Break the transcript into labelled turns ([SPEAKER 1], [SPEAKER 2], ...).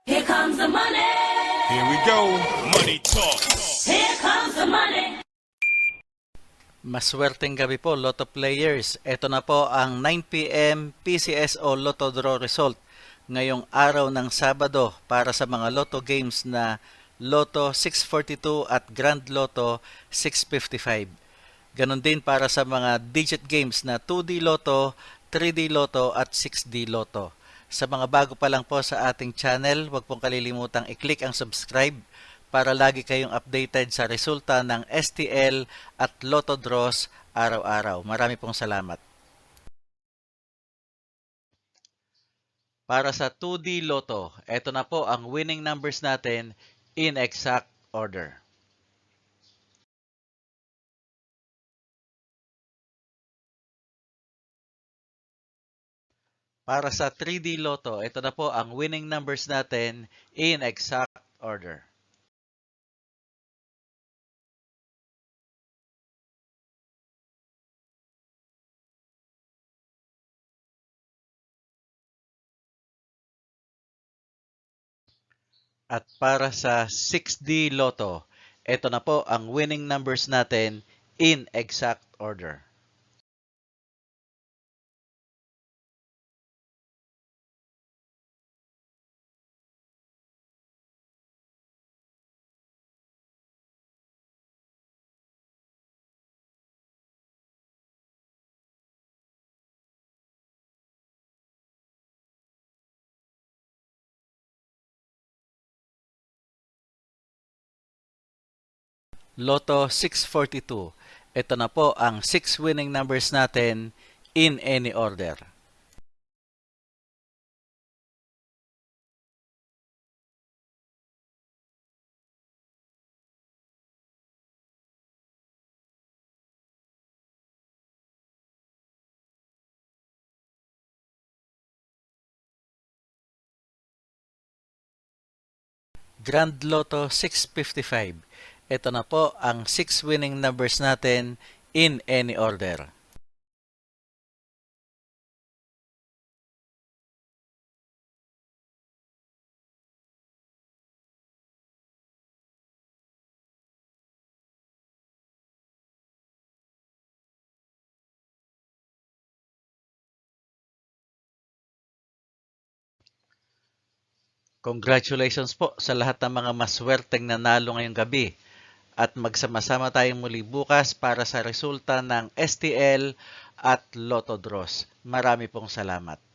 [SPEAKER 1] Here comes the money.
[SPEAKER 2] Here we go. Money talk.
[SPEAKER 1] Here comes the money.
[SPEAKER 3] Maswerteng gabi po, Lotto players. Ito na po ang 9 p.m. PCSO Lotto Draw result ngayong araw ng Sabado para sa mga Lotto games na Lotto 642 at Grand Lotto 655. Ganon din para sa mga digit games na 2D Lotto, 3D Lotto at 6D Lotto. Sa mga bago pa lang po sa ating channel, huwag pong kalilimutang i-click ang subscribe para lagi kayong updated sa resulta ng STL at Lotto Draws araw-araw. Marami pong salamat. Para sa 2D Lotto, ito na po ang winning numbers natin in exact order. Para sa 3D Lotto, ito na po ang winning numbers natin in exact order. At para sa 6D Lotto, ito na po ang winning numbers natin in exact order. Lotto 642. Ito na po ang 6 winning numbers natin in any order. Grand Lotto 655. Ito na po ang 6 winning numbers natin in any order. Congratulations po sa lahat ng mga maswerteng nanalo ngayong gabi. At magsama-sama tayong muli bukas para sa resulta ng STL at Lotto Draws. Marami pong salamat.